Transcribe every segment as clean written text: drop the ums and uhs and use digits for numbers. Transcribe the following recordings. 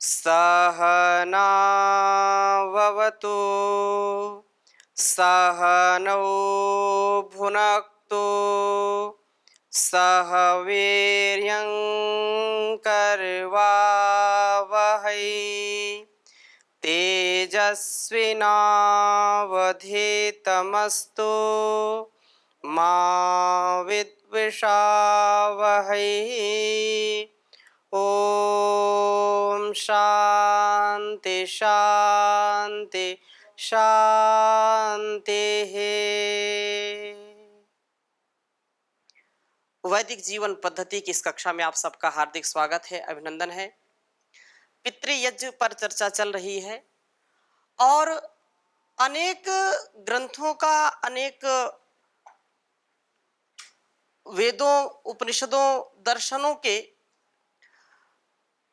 सहनाववतु सहनौ भुनक्तु सह वीर्यं करवावहै तेजस्विनावधीतमस्तु मा विद्विषावहै। ओम शांति शांति शांति। वैदिक जीवन पद्धति की इस कक्षा में आप सबका हार्दिक स्वागत है, अभिनंदन है। पितृयज्ञ पर चर्चा चल रही है और अनेक ग्रंथों का, अनेक वेदों, उपनिषदों, दर्शनों के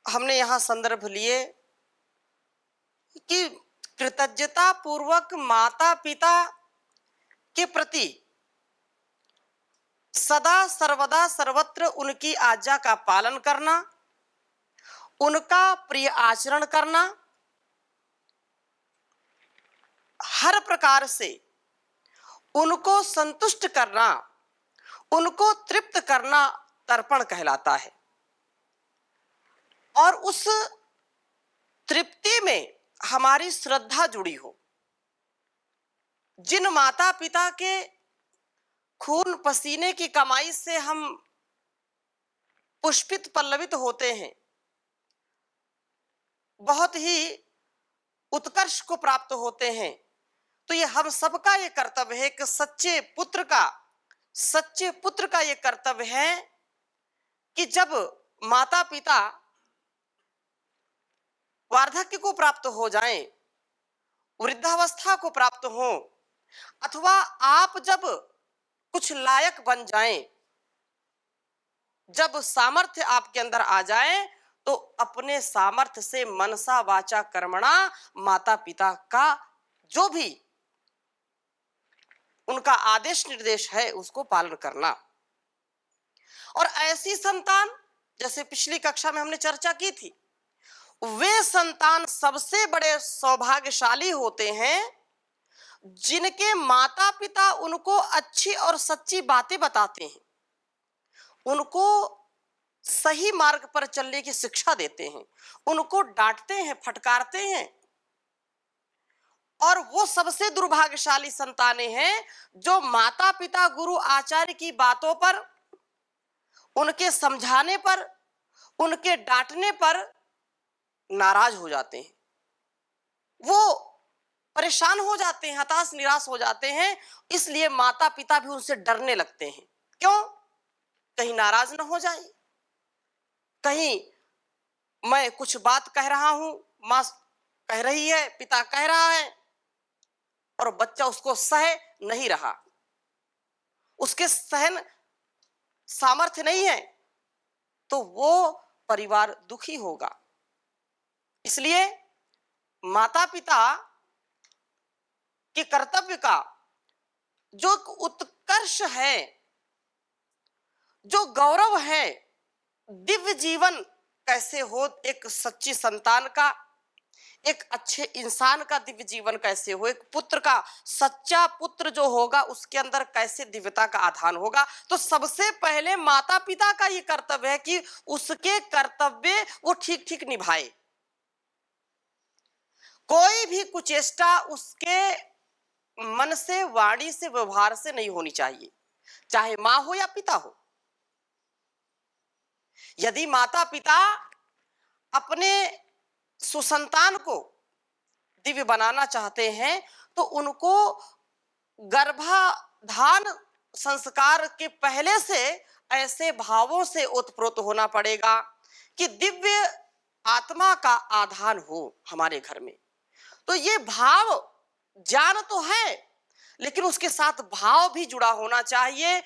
हमने यहाँ संदर्भ लिए कि कृतज्ञता पूर्वक माता पिता के प्रति सदा सर्वदा सर्वत्र उनकी आज्ञा का पालन करना, उनका प्रिय आचरण करना, हर प्रकार से उनको संतुष्ट करना, उनको तृप्त करना तर्पण कहलाता है। और उस तृप्ति में हमारी श्रद्धा जुड़ी हो। जिन माता पिता के खून पसीने की कमाई से हम पुष्पित पल्लवित होते हैं, बहुत ही उत्कर्ष को प्राप्त होते हैं, तो ये हम सबका ये कर्तव्य है कि सच्चे पुत्र का ये कर्तव्य है कि जब माता पिता वार्धक्य को प्राप्त हो जाएं, वृद्धावस्था को प्राप्त हो, अथवा आप जब कुछ लायक बन जाएं, जब सामर्थ्य आपके अंदर आ जाए, तो अपने सामर्थ्य से मनसा वाचा कर्मणा माता पिता का जो भी उनका आदेश निर्देश है उसको पालन करना। और ऐसी संतान, जैसे पिछली कक्षा में हमने चर्चा की थी, वे संतान सबसे बड़े सौभाग्यशाली होते हैं जिनके माता पिता उनको अच्छी और सच्ची बातें बताते हैं, उनको सही मार्ग पर चलने की शिक्षा देते हैं, उनको डांटते हैं, फटकारते हैं। और वो सबसे दुर्भाग्यशाली संतानें हैं जो माता पिता गुरु आचार्य की बातों पर, उनके समझाने पर, उनके डांटने पर नाराज हो जाते हैं, वो परेशान हो जाते हैं, हताश निराश हो जाते हैं। इसलिए माता पिता भी उनसे डरने लगते हैं। क्यों? कहीं नाराज न हो जाए, कहीं मैं कुछ बात कह रहा हूं, मां कह रही है, पिता कह रहा है और बच्चा उसको सह नहीं रहा, उसके सहन सामर्थ्य नहीं है, तो वो परिवार दुखी होगा। इसलिए माता पिता के कर्तव्य का जो उत्कर्ष है, जो गौरव है, दिव्य जीवन कैसे हो, एक सच्ची संतान का, एक अच्छे इंसान का दिव्य जीवन कैसे हो, एक पुत्र का, सच्चा पुत्र जो होगा उसके अंदर कैसे दिव्यता का आधान होगा। तो सबसे पहले माता पिता का ये कर्तव्य है कि उसके कर्तव्य वो ठीक ठीक निभाए। कोई भी कुचेष्टा उसके मन से, वाणी से, व्यवहार से नहीं होनी चाहिए, चाहे मां हो या पिता हो। यदि माता पिता अपने सुसंतान को दिव्य बनाना चाहते हैं तो उनको गर्भाधान संस्कार के पहले से ऐसे भावों से ओतप्रोत होना पड़ेगा कि दिव्य आत्मा का आधान हो हमारे घर में। तो ये भाव, ज्ञान तो है लेकिन उसके साथ भाव भी जुड़ा होना चाहिए।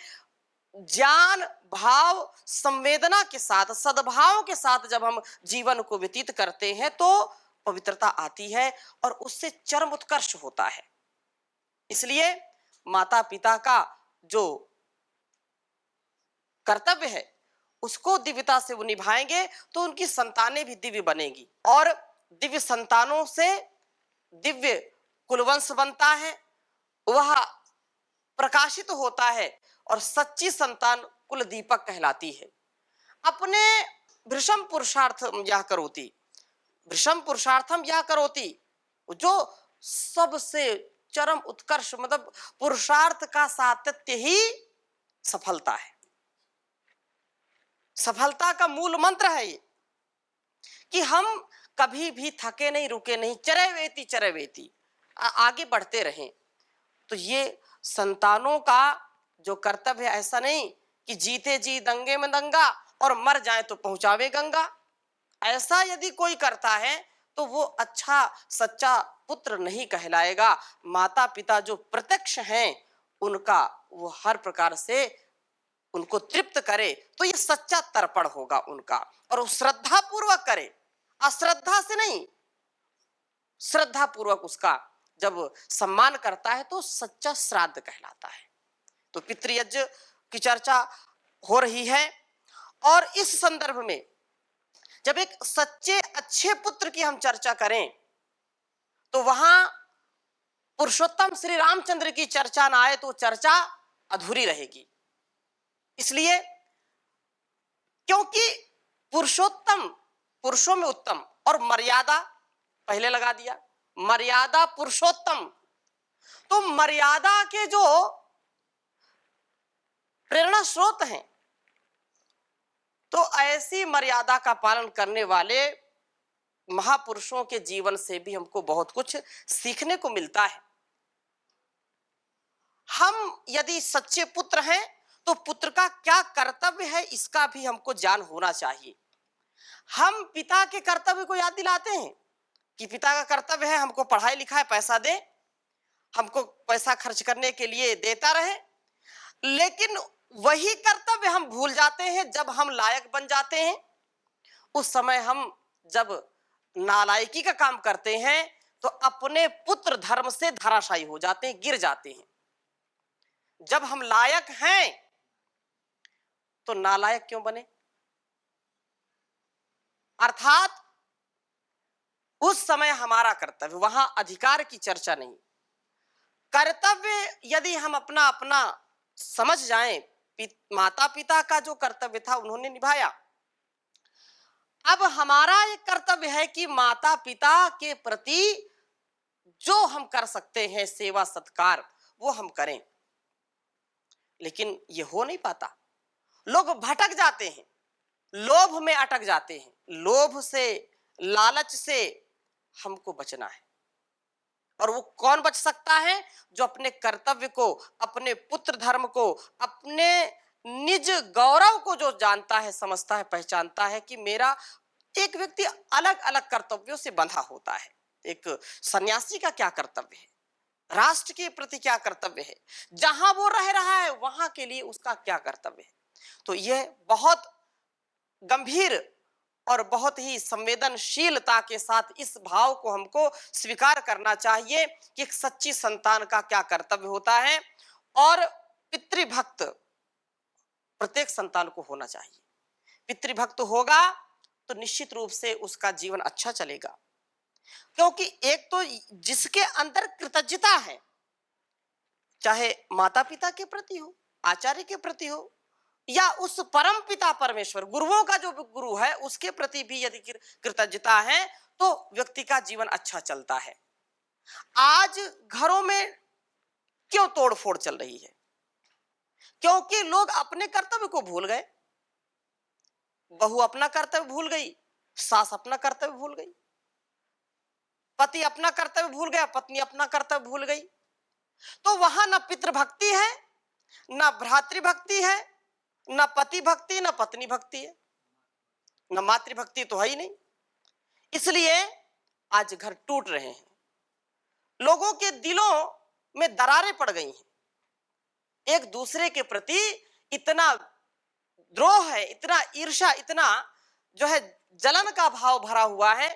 ज्ञान, भाव, संवेदना के साथ, सद्भाव के साथ जब हम जीवन को व्यतीत करते हैं तो पवित्रता आती है और उससे चरम उत्कर्ष होता है। इसलिए माता पिता का जो कर्तव्य है उसको दिव्यता से वो निभाएंगे तो उनकी संतानें भी दिव्य बनेगी और दिव्य संतानों से दिव्य कुलवंश बनता है, वह प्रकाशित होता है और सच्ची संतान कुल दीपक कहलाती है। अपने भृशम पुरुषार्थम यह करोति, भृशम पुरुषार्थम यह करोति, जो सबसे चरम उत्कर्ष मतलब पुरुषार्थ का सातत्य ही सफलता है। सफलता का मूल मंत्र है ये कि हम कभी भी थके नहीं, रुके नहीं, चरैवेति चरैवेति, आगे बढ़ते रहें। तो ये संतानों का जो कर्तव्य है, ऐसा नहीं कि जीते जी दंगे में दंगा और मर जाए तो पहुंचावे गंगा। ऐसा यदि कोई करता है तो वो अच्छा सच्चा पुत्र नहीं कहलाएगा। माता पिता जो प्रत्यक्ष हैं उनका वो हर प्रकार से उनको तृप्त करे तो ये सच्चा तर्पण होगा उनका, और वो श्रद्धा पूर्वक करे, अश्रद्धा से नहीं, श्रद्धा पूर्वक उसका जब सम्मान करता है तो सच्चा श्राद्ध कहलाता है। तो पितृयज्ञ की चर्चा हो रही है और इस संदर्भ में जब एक सच्चे अच्छे पुत्र की हम चर्चा करें तो वहां पुरुषोत्तम श्री रामचंद्र की चर्चा ना आए तो चर्चा अधूरी रहेगी। इसलिए क्योंकि पुरुषोत्तम पुरुषों में उत्तम और मर्यादा पहले लगा दिया, मर्यादा पुरुषोत्तम, तो मर्यादा के जो प्रेरणा स्रोत हैं तो ऐसी मर्यादा का पालन करने वाले महापुरुषों के जीवन से भी हमको बहुत कुछ सीखने को मिलता है। हम यदि सच्चे पुत्र हैं तो पुत्र का क्या कर्तव्य है इसका भी हमको ज्ञान होना चाहिए। हम पिता के कर्तव्य को याद दिलाते हैं कि पिता का कर्तव्य है हमको पढ़ाई लिखाई पैसा दे, हमको पैसा खर्च करने के लिए देता रहे, लेकिन वही कर्तव्य हम भूल जाते हैं जब हम लायक बन जाते हैं। उस समय हम जब नालायकी का काम करते हैं तो अपने पुत्र धर्म से धराशायी हो जाते हैं, गिर जाते हैं। जब हम लायक हैं तो नालायक क्यों बने? अर्थात उस समय हमारा कर्तव्य, वहां अधिकार की चर्चा नहीं, कर्तव्य यदि हम अपना अपना समझ जाएं, माता पिता का जो कर्तव्य था उन्होंने निभाया। अब हमारा एक कर्तव्य है कि माता पिता के प्रति जो हम कर सकते हैं सेवा सत्कार वो हम करें, लेकिन ये हो नहीं पाता। लोग भटक जाते हैं, लोभ में अटक जाते हैं। लोभ से, लालच से हमको बचना है। और वो कौन बच सकता है? जो अपने कर्तव्य को, अपने पुत्र धर्म को, अपने निज गौरव को जो जानता है, समझता है, पहचानता है कि मेरा एक व्यक्ति अलग अलग कर्तव्यों से बंधा होता है। एक सन्यासी का क्या कर्तव्य है, राष्ट्र के प्रति क्या कर्तव्य है, जहां वो रह रहा है वहां के लिए उसका क्या कर्तव्य है। तो यह बहुत गंभीर और बहुत ही संवेदनशीलता के साथ इस भाव को हमको स्वीकार करना चाहिए कि एक सच्ची संतान का क्या कर्तव्य होता है। और पितृभक्त प्रत्येक संतान को होना चाहिए। पितृभक्त होगा तो निश्चित रूप से उसका जीवन अच्छा चलेगा, क्योंकि एक तो जिसके अंदर कृतज्ञता है, चाहे माता पिता के प्रति हो, आचार्य के प्रति हो, या उस परम पिता परमेश्वर गुरुओं का जो गुरु है उसके प्रति भी यदि कृतज्ञता है तो व्यक्ति का जीवन अच्छा चलता है। आज घरों में क्यों तोड़फोड़ चल रही है? क्योंकि लोग अपने कर्तव्य को भूल गए। बहू अपना कर्तव्य भूल गई, सास अपना कर्तव्य भूल गई, पति अपना कर्तव्य भूल गया, पत्नी अपना कर्तव्य भूल गई। तो वहां न पितृभक्ति है, न भ्रातृभक्ति है, न पति भक्ति, न पत्नी भक्ति है, न मातृभक्ति तो है ही नहीं। इसलिए आज घर टूट रहे हैं, लोगों के दिलों में दरारें पड़ गई हैं, एक दूसरे के प्रति इतना द्रोह है, इतना ईर्ष्या, इतना जो है जलन का भाव भरा हुआ है।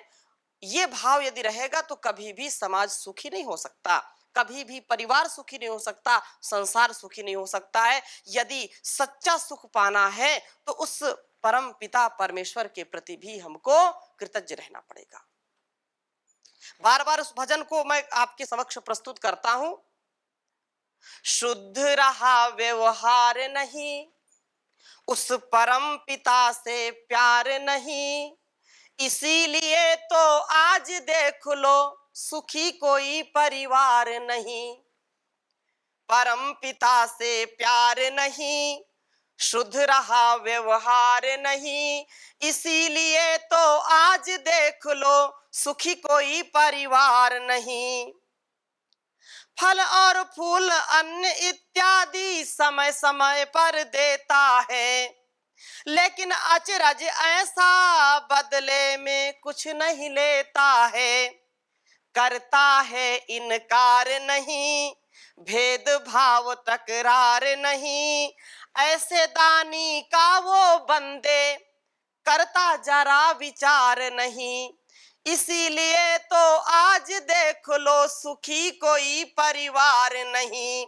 ये भाव यदि रहेगा तो कभी भी समाज सुखी नहीं हो सकता, कभी भी परिवार सुखी नहीं हो सकता, संसार सुखी नहीं हो सकता है। यदि सच्चा सुख पाना है तो उस परम पिता परमेश्वर के प्रति भी हमको कृतज्ञ रहना पड़ेगा। बार बार उस भजन को मैं आपके समक्ष प्रस्तुत करता हूं। शुद्ध रहा व्यवहार नहीं, उस परम पिता से प्यार नहीं, इसीलिए तो आज देख लो सुखी कोई परिवार नहीं। परम पिता से प्यार नहीं, शुद्ध रहा व्यवहार नहीं, इसीलिए तो आज देख लो सुखी कोई परिवार नहीं। फल और फूल अन्न इत्यादि समय समय पर देता है, लेकिन अचरज ऐसा बदले में कुछ नहीं लेता है। करता है इनकार नहीं, भेदभाव तकरार नहीं, ऐसे दानी का वो बंदे करता जरा विचार नहीं। इसीलिए तो आज देख लो सुखी कोई परिवार नहीं।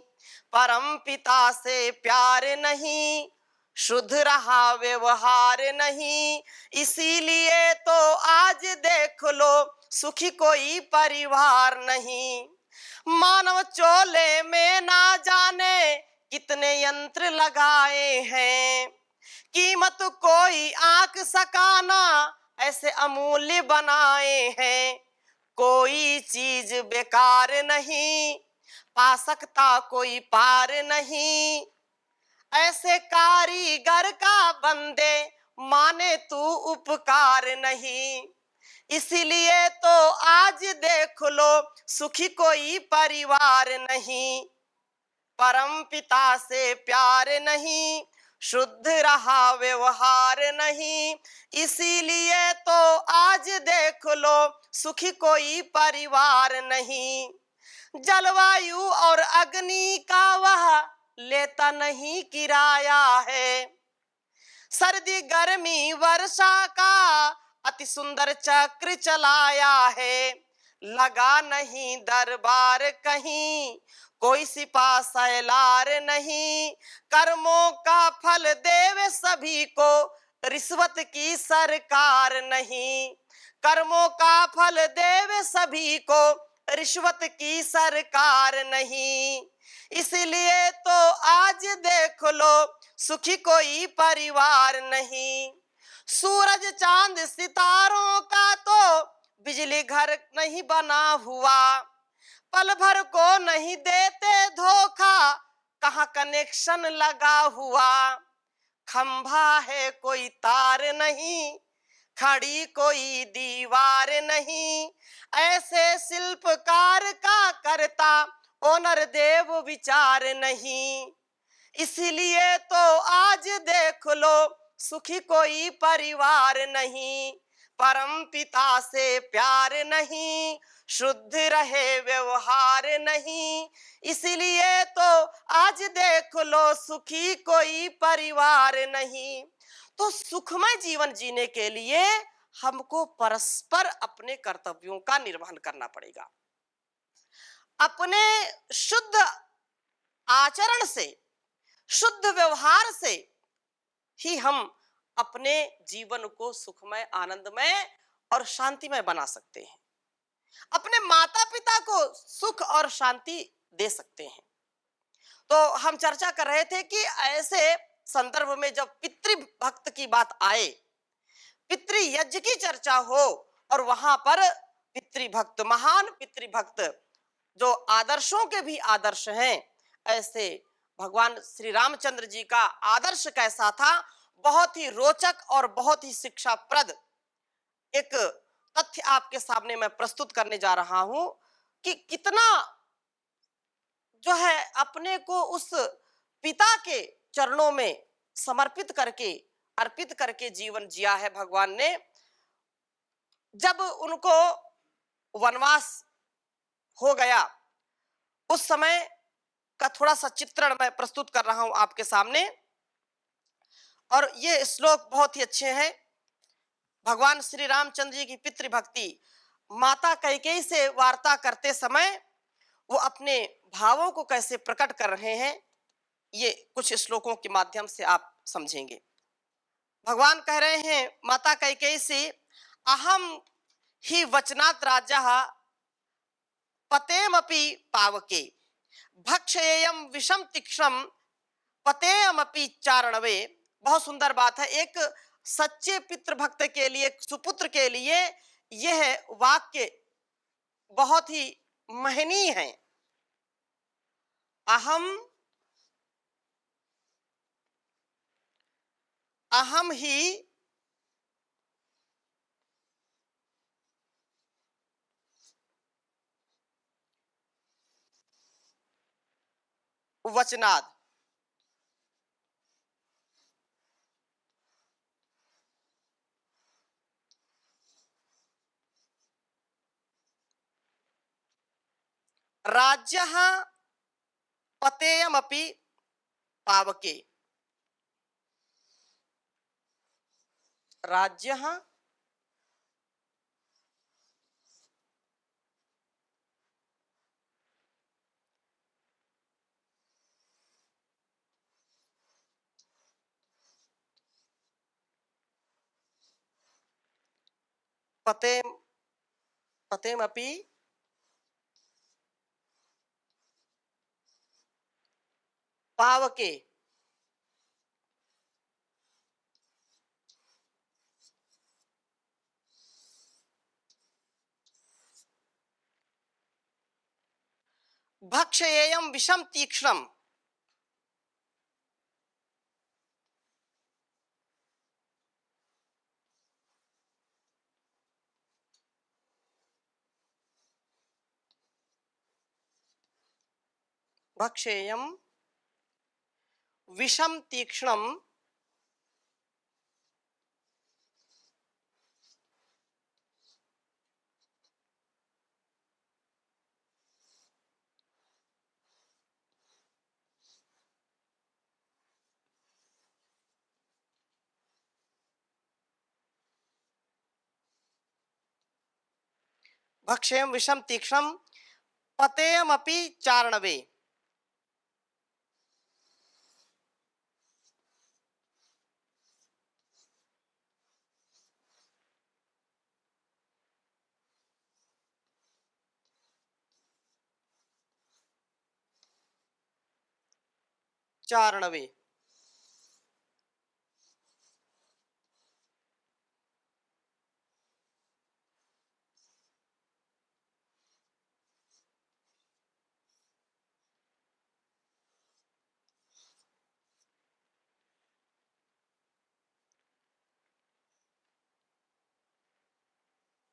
परम पिता से प्यार नहीं, शुद्ध रहा व्यवहार नहीं, इसीलिए तो आज देख लो सुखी कोई परिवार नहीं। मानव चोले में ना जाने कितने यंत्र लगाए हैं, कीमत कोई आंक सकाना ऐसे अमूल्य बनाए हैं। कोई चीज बेकार नहीं, पा सकता कोई पार नहीं, ऐसे कारीगर का बंदे माने तू उपकार नहीं। इसलिए तो आज देख लो सुखी कोई परिवार नहीं। परम पिता से प्यार नहीं, शुद्ध रहा व्यवहार नहीं, इसीलिए तो आज देख लो सुखी कोई परिवार नहीं। जलवायु और अग्नि का वह लेता नहीं किराया है, सर्दी गर्मी वर्षा का अति सुंदर चक्र चलाया है। लगा नहीं दरबार कहीं, कोई सिपा सैलार नहीं, कर्मों का फल देवे सभी को, रिश्वत की सरकार नहीं। कर्मों का फल देवे सभी को, रिश्वत की सरकार नहीं। इसलिए तो आज देख लो सुखी कोई परिवार नहीं। सूरज चांद सितारों का तो बिजली घर नहीं बना हुआ, पल भर को नहीं देते धोखा, कहाँ कनेक्शन लगा हुआ। खंभा है कोई तार नहीं, खड़ी कोई दीवार नहीं, ऐसे शिल्पकार का करता ओनर देव विचार नहीं। इसलिए तो आज देख लो सुखी कोई परिवार नहीं। परम पिता से प्यार नहीं, शुद्ध रहे व्यवहार नहीं, इसलिए तो आज देख लो सुखी कोई परिवार नहीं। तो सुखमय जीवन जीने के लिए हमको परस्पर अपने कर्तव्यों का निर्वहन करना पड़ेगा। अपने शुद्ध आचरण से, शुद्ध व्यवहार से ही हम अपने जीवन को सुखमय, आनंदमय और शांतिमय बना सकते हैं। अपने माता पिता को सुख और शांति दे सकते हैं। तो हम चर्चा कर रहे थे कि ऐसे संदर्भ में जब पितृभक्त की बात आए, पितृयज्ञ की चर्चा हो और वहां पर पितृभक्त, महान पितृभक्त जो आदर्शों के भी आदर्श हैं, ऐसे भगवान श्री रामचंद्र जी का आदर्श कैसा था, बहुत ही रोचक और बहुत ही शिक्षाप्रद एक तथ्य आपके सामने मैं प्रस्तुत करने जा रहा हूं कि कितना जो है अपने को उस पिता के चरणों में समर्पित करके, अर्पित करके जीवन जिया है भगवान ने। जब उनको वनवास हो गया, उस समय का थोड़ा सा चित्रण मैं प्रस्तुत कर रहा हूं आपके सामने। और ये श्लोक बहुत ही अच्छे हैं। भगवान श्री रामचंद्र जी की पितृभक्ति, माता कैकेयी से वार्ता करते समय वो अपने भावों को कैसे प्रकट कर रहे हैं, ये कुछ श्लोकों के माध्यम से आप समझेंगे। भगवान कह रहे हैं माता कैकेयी से, अहम ही वचनात् राजा पतेमपि पावके भक्षयेयम विषम तीक्ष्णम पतेयमपि चारणवे। बहुत सुंदर बात है। एक सच्चे पितृ भक्त के लिए, एक सुपुत्र के लिए यह वाक्य बहुत ही महनीय है। अहम अहम ही वचनाद राज्य पतेयमपि पावके। राज्य पते पतेमपि पावके। भक्षयेयम विषम तीक्ष्णम भक्षेयम विषम तीक्ष्णम भक्षेयम विषम तीक्ष्णम पतेयमपि चारणवे। चारणवे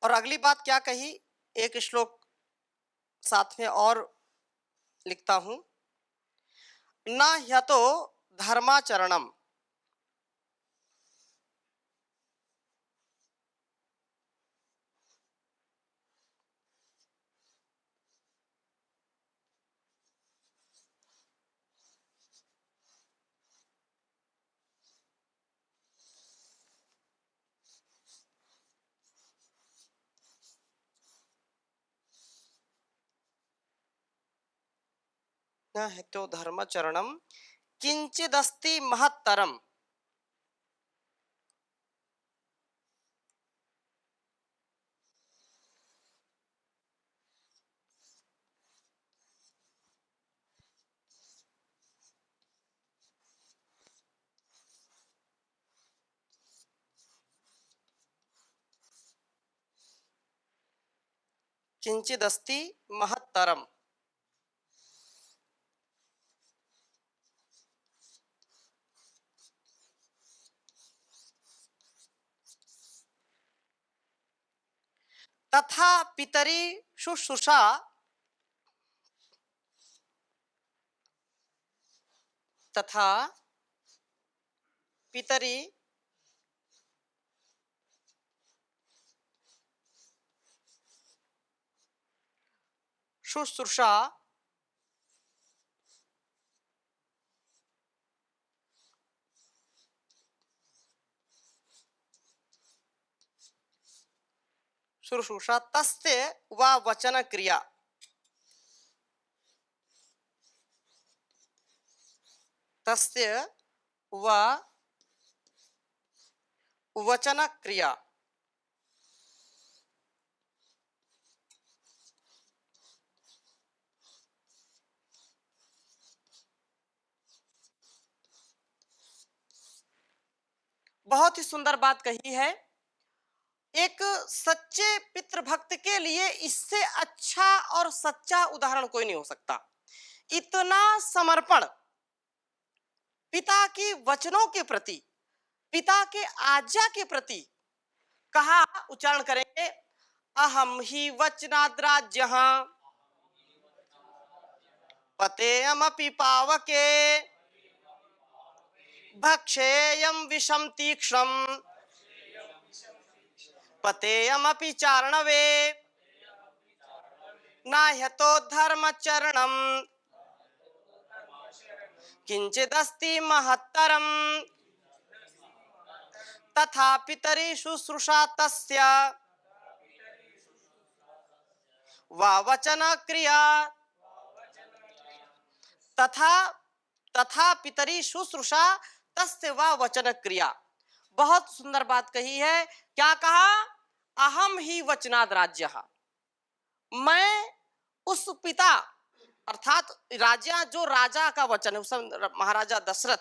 और अगली बात क्या कही, एक श्लोक साथ में और लिखता हूं। न ह्यतो धर्माचरणम न हेतो धर्मचरणम किंचिदस्ति महत्तरम। किंचिदस्ति महत्तरम। तथा पितरी शुश्रूषा तथा पितरी शुश्रूषा शुश्रूषा तस्य वा वचन क्रिया। तस्य वा वचन क्रिया। बहुत ही सुंदर बात कही है। एक सच्चे पितृभक्त के लिए इससे अच्छा और सच्चा उदाहरण कोई नहीं हो सकता। इतना समर्पण पिता की वचनों के प्रति, पिता के आज्ञा के प्रति। कहा, उच्चारण करेंगे, अहम ही वचनाद्राज्यः पतेयमपि पावके भक्षेयं विषम तीक्ष्णम् पतेयमपि चारणवे नाह्यतो धर्मचरणम् किंचिदस्ति महत्तरम् तथा पितरि शुश्रूषा तस्य वा वचन क्रिया। तथा पितरि शुश्रूषा तस्य वा वचन क्रिया। बहुत सुंदर बात कही है। क्या कहा? अहम ही वचनाद राज्य, मैं उस पिता अर्थात राजा, जो राजा का वचन है, उस महाराजा दशरथ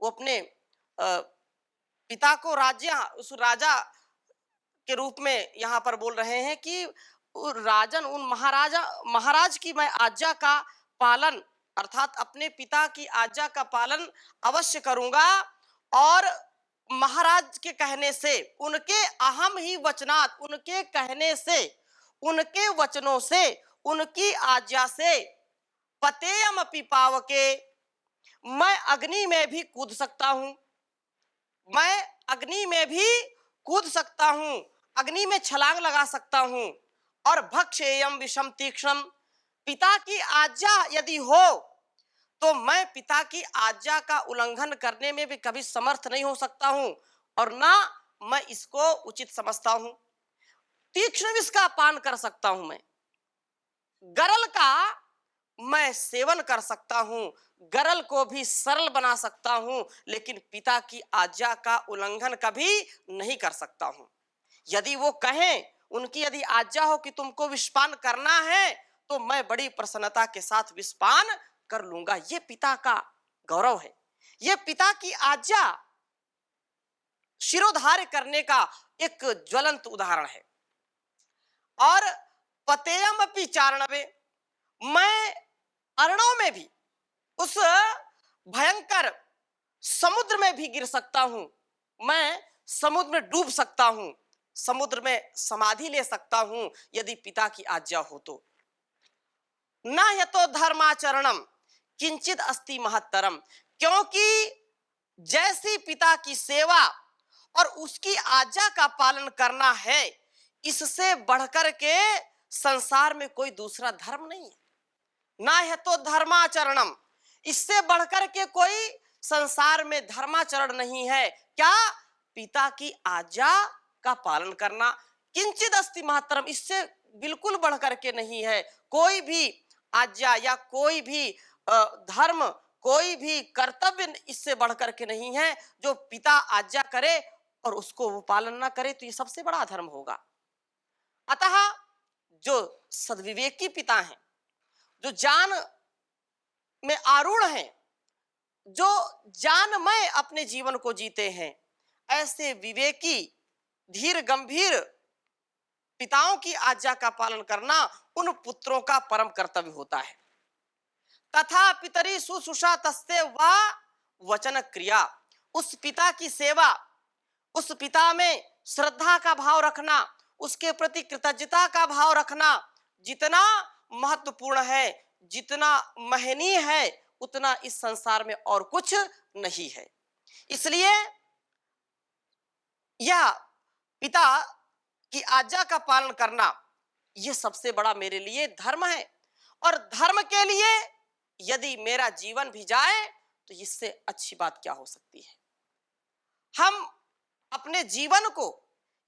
वो अपने पिता को राज्य, उस राजा के रूप में यहाँ पर बोल रहे हैं कि राजन, उन महाराज की मैं आज्ञा का पालन अर्थात अपने पिता की आज्ञा का पालन अवश्य करूंगा। और महाराज के कहने से, उनके अहम ही वचनात्, उनके कहने से, उनके वचनों से, उनकी आज्ञा से पतेयम अपि पावके, मैं अग्नि में भी कूद सकता हूं, मैं अग्नि में भी कूद सकता हूं, अग्नि में छलांग लगा सकता हूं। और भक्षेयम विषम तीक्ष्णम, पिता की आज्ञा यदि हो तो मैं पिता की आज्ञा का उल्लंघन करने में भी कभी समर्थ नहीं हो सकता हूं और ना मैं इसको उचित समझता हूं। तीक्ष्ण विष का पान कर सकता हूं, मैं गरल का मैं सेवन कर सकता हूं, गरल को भी सरल बना सकता हूं, लेकिन पिता की आज्ञा का उल्लंघन कभी नहीं कर सकता हूं। यदि वो कहें, उनकी यदि आज्ञा हो कि तुमको विषपान करना है तो मैं बड़ी प्रसन्नता के साथ विषपान कर लूंगा। ये पिता का गौरव है, ये पिता की आज्ञा शिरोधार्य करने का एक ज्वलंत उदाहरण है। और पतेयम अपि चारणवे, मैं अरणों में भी, उस भयंकर समुद्र में भी गिर सकता हूं, मैं समुद्र में डूब सकता हूं, समुद्र में समाधि ले सकता हूं यदि पिता की आज्ञा हो तो। न यतो धर्माचरणम किंचित अस्ति महत्तरम, क्योंकि जैसी पिता की सेवा और उसकी आज्ञा का पालन करना है, इससे बढ़कर के संसार में कोई दूसरा धर्म नहीं है। ना है तो धर्माचरणम, इससे बढ़कर के कोई संसार में धर्माचरण नहीं है। क्या? पिता की आज्ञा का पालन करना। किंचित अस्ति महत्तरम, इससे बिल्कुल बढ़कर के नहीं है। कोई भी आज्ञा या कोई भी धर्म, कोई भी कर्तव्य इससे बढ़कर के नहीं है। जो पिता आज्ञा करे और उसको वो पालन ना करे तो ये सबसे बड़ा धर्म होगा। अतः जो सद्विवेकी पिता हैं, जो जान में आरूढ़ हैं, जो जानमय अपने जीवन को जीते हैं, ऐसे विवेकी धीर गंभीर पिताओं की आज्ञा का पालन करना उन पुत्रों का परम कर्तव्य होता है। तथा पितरी शुश्रूषा तस्ते वा वचन क्रिया, उस पिता की सेवा, उस पिता में श्रद्धा का भाव रखना, उसके प्रति कृतज्ञता का भाव रखना जितना महत्वपूर्ण है, जितना महनीय है, उतना इस संसार में और कुछ नहीं है। इसलिए यह पिता की आज्ञा का पालन करना यह सबसे बड़ा मेरे लिए धर्म है। और धर्म के लिए यदि मेरा जीवन भी जाए तो इससे अच्छी बात क्या हो सकती है। हम अपने जीवन को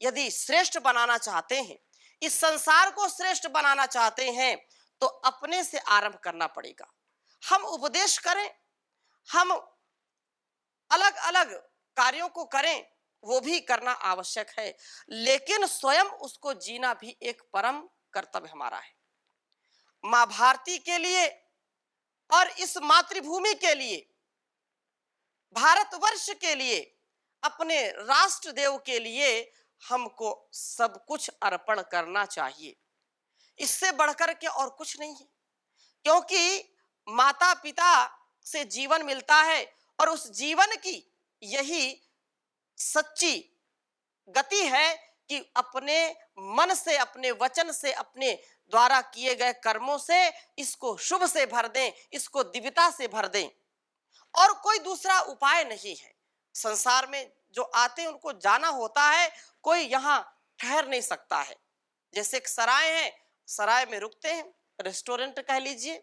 यदि श्रेष्ठ बनाना चाहते हैं, इस संसार को श्रेष्ठ बनाना चाहते हैं, तो अपने से आरंभ करना पड़ेगा। हम उपदेश करें, हम अलग अलग कार्यों को करें, वो भी करना आवश्यक है, लेकिन स्वयं उसको जीना भी एक परम कर्तव्य हमारा है। माँ भारती के लिए और इस मातृभूमि के लिए, भारतवर्ष के लिए, अपने राष्ट्र देव के लिए हमको सब कुछ अर्पण करना चाहिए। इससे बढ़कर के और कुछ नहीं है, क्योंकि माता पिता से जीवन मिलता है और उस जीवन की यही सच्ची गति है कि अपने मन से, अपने वचन से, अपने द्वारा किए गए कर्मों से इसको शुभ से भर दें, इसको दिव्यता से भर दें, और कोई दूसरा उपाय नहीं है। संसार में जो आते हैं उनको जाना होता है, कोई यहाँ ठहर नहीं सकता है। जैसे एक सराय है, सराय में रुकते हैं, रेस्टोरेंट कह लीजिए,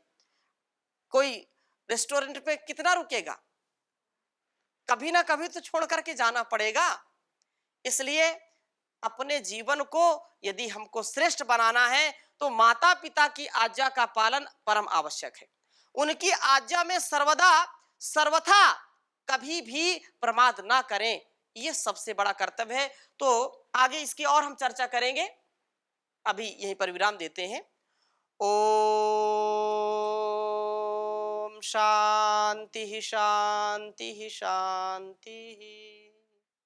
कोई रेस्टोरेंट पे कितना रुकेगा, कभी ना कभी तो छोड़ करके जाना पड़ेगा। इसलिए अपने जीवन को यदि हमको श्रेष्ठ बनाना है तो माता पिता की आज्ञा का पालन परम आवश्यक है। उनकी आज्ञा में सर्वदा सर्वथा कभी भी प्रमाद ना करें, ये सबसे बड़ा कर्तव्य है। तो आगे इसकी और हम चर्चा करेंगे, अभी यहीं पर विराम देते हैं। ओम शांति शांति शांति।